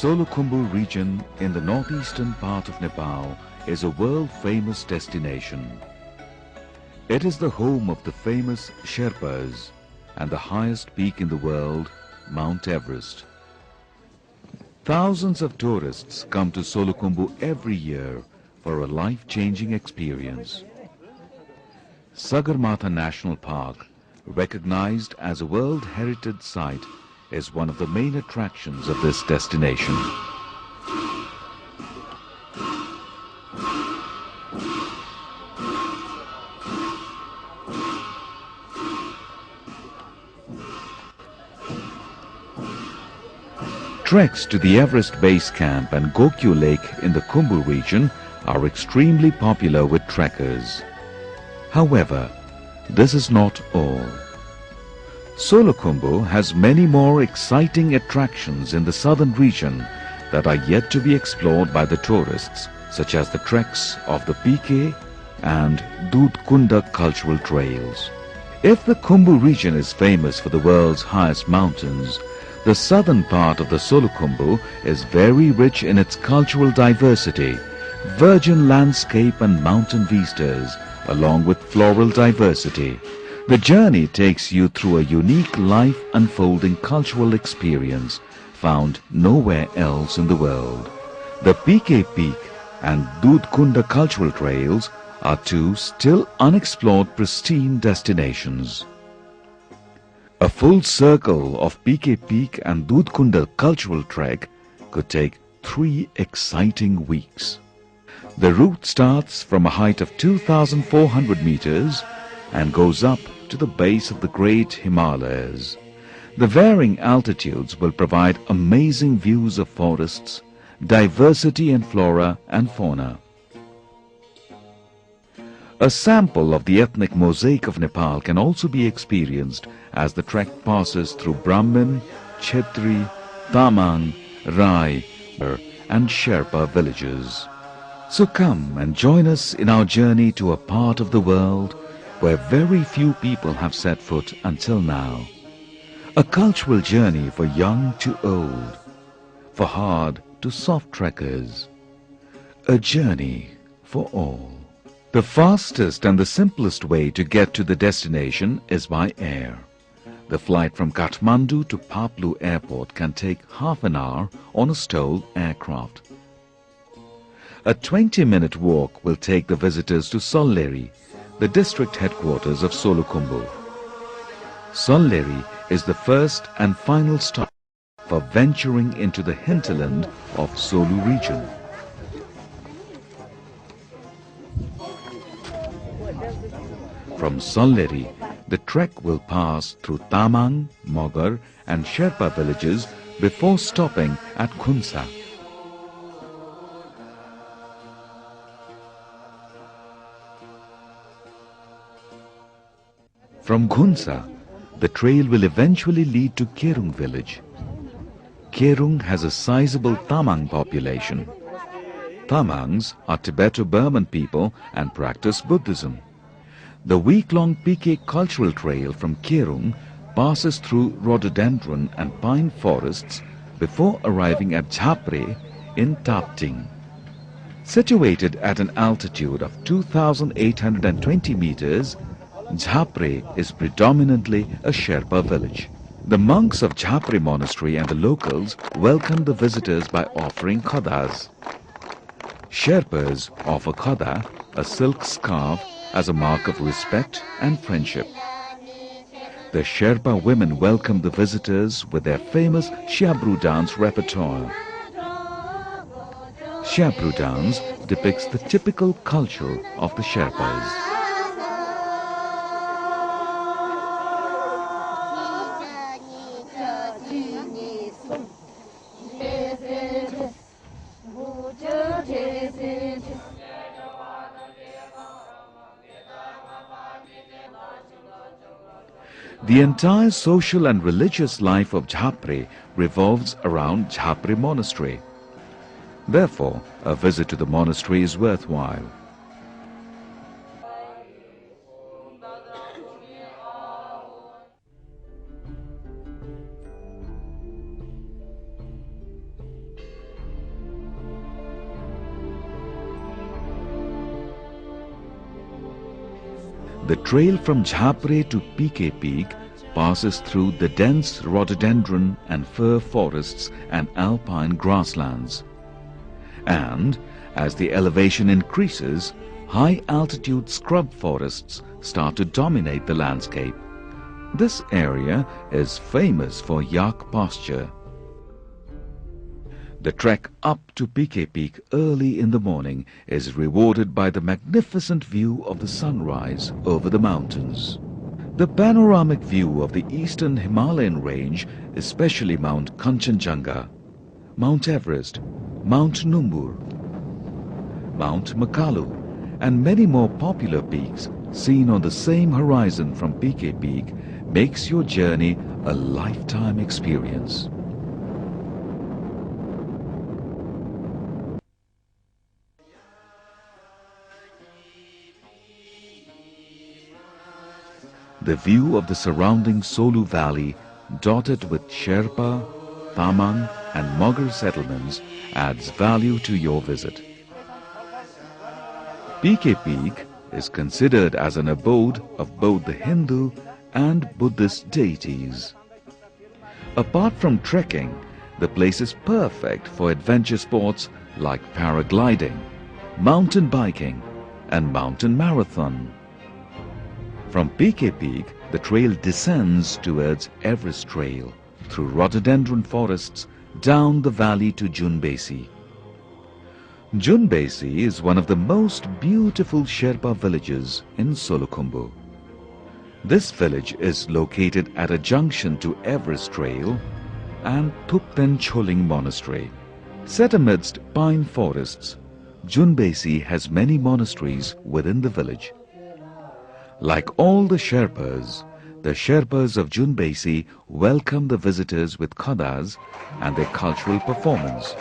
Solukhumbu region in the northeastern part of Nepal is a world-famous destination. It is the home of the famous Sherpas and the highest peak in the world, Mount Everest. Thousands of tourists come to Solukhumbu every year for a life-changing experience. Sagarmatha National Park, recognized as a World Heritage Site, is one of the main attractions of this destination. Treks to the Everest Base Camp and Gokyu Lake in the Khumbu region are extremely popular with trekkers. However, this is not all. Solukhumbu has many more exciting attractions in the southern region that are yet to be explored by the tourists, such as the treks of the PK and Dudkunda cultural trails. If the Khumbu region is famous for the world's highest mountains, the southern part of the Solukhumbu is very rich in its cultural diversity, virgin landscape and mountain vistas, along with floral diversity. The journey takes you through a unique life-unfolding cultural experience found nowhere else in the world. The PK Peak and Dudkunda cultural trails are two still unexplored pristine destinations. A full circle of PK Peak and Dudkunda cultural trek could take 3 exciting weeks. The route starts from a height of 2,400 meters and goes up to the base of the Great Himalayas. The varying altitudes will provide amazing views of forests, diversity in flora and fauna. A sample of the ethnic mosaic of Nepal can also be experienced as the trek passes through Brahmin, Kshetri, Tamang, Rai, and Sherpa villages. So come and join us in our journey to a part of the world where very few people have set foot until now. A cultural journey for young to old, for hard to soft trekkers. A journey for all. The fastest and the simplest way to get to the destination is by air. The flight from Kathmandu to Paplu Airport can take half an hour on a STOL aircraft. A 20-minute walk will take the visitors to Solleri, the district headquarters of Solukhumbu. Solleri is the first and final stop for venturing into the hinterland of Solu region. From Solleri, the trek will pass through Tamang, Mogar and Sherpa villages before stopping at Khunsa. From Khunsa, the trail will eventually lead to Kerung village. Kerung has a sizable Tamang population. Tamangs are Tibeto-Burman people and practice Buddhism. The week-long PK cultural trail from Kerung passes through rhododendron and pine forests before arriving at Jhapre in Tapting. Situated at an altitude of 2,820 meters, Jhapre is predominantly a Sherpa village. The monks of Jhapre monastery and the locals welcome the visitors by offering khadas. Sherpas offer khada, a silk scarf, as a mark of respect and friendship. The Sherpa women welcome the visitors with their famous Shabru dance repertoire. Shabru dance depicts the typical culture of the Sherpas. The entire social and religious life of Jhapre revolves around Jhapre monastery. Therefore, a visit to the monastery is worthwhile. The trail from Jhapre to PK Peak passes through the dense rhododendron and fir forests and alpine grasslands. And as the elevation increases, high-altitude scrub forests start to dominate the landscape. This area is famous for yak pasture. The trek up to PK Peak early in the morning is rewarded by the magnificent view of the sunrise over the mountains. The panoramic view of the eastern Himalayan range, especially Mount Kanchenjunga, Mount Everest, Mount Numbur, Mount Makalu, and many more popular peaks seen on the same horizon from PK Peak makes your journey a lifetime experience. The view of the surrounding Solu Valley, dotted with Sherpa, Tamang and Mogar settlements, adds value to your visit. PK Peak is considered as an abode of both the Hindu and Buddhist deities. Apart from trekking, the place is perfect for adventure sports like paragliding, mountain biking and mountain marathon. From PK Peak, the trail descends towards Everest Trail through rhododendron forests down the valley to Junbesi. Junbesi is one of the most beautiful Sherpa villages in Solukhumbu. This village is located at a junction to Everest Trail and Thupten Choling Monastery. Set amidst pine forests, Junbesi has many monasteries within the village. Like all the Sherpas of Junbesi welcome the visitors with khadas and their cultural performance.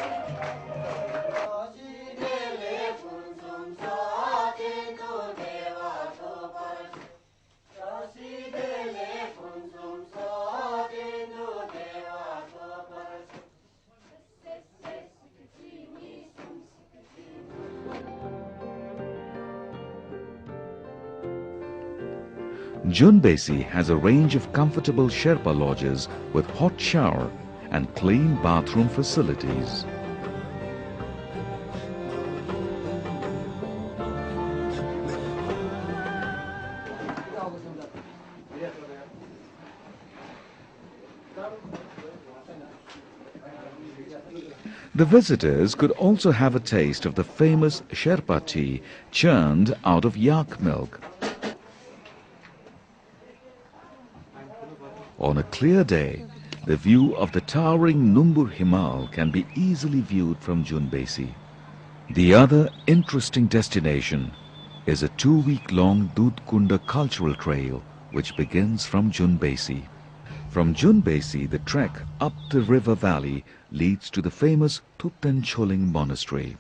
Junbesi has a range of comfortable Sherpa lodges with hot shower and clean bathroom facilities. The visitors could also have a taste of the famous Sherpa tea churned out of yak milk. On a clear day, the view of the towering Numbur Himal can be easily viewed from Junbesi. The other interesting destination is a 2-week-long Dudkunda cultural trail which begins from Junbesi. From Junbesi, the trek up the river valley leads to the famous Thupten Choling Monastery.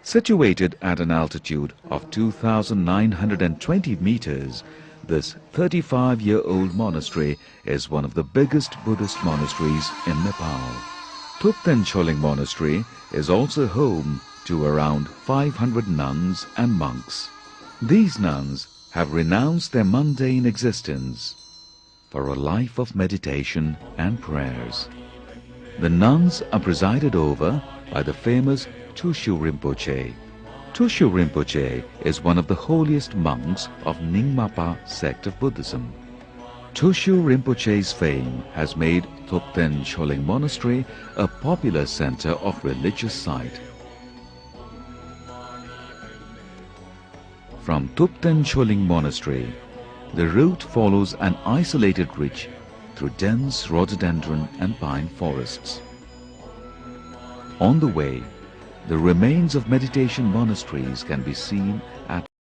Situated at an altitude of 2,920 meters, this 35-year-old monastery is one of the biggest Buddhist monasteries in Nepal. Thupten Choling Monastery is also home to around 500 nuns and monks. These nuns have renounced their mundane existence for a life of meditation and prayers. The nuns are presided over by the famous Tushu Rinpoche. Tushu Rinpoche is one of the holiest monks of Nyingmapa sect of Buddhism. Tushu Rinpoche's fame has made Thupten Choling Monastery a popular center of religious sight. From Thupten Choling Monastery, the route follows an isolated ridge through dense rhododendron and pine forests. On the way, the remains of meditation monasteries can be seen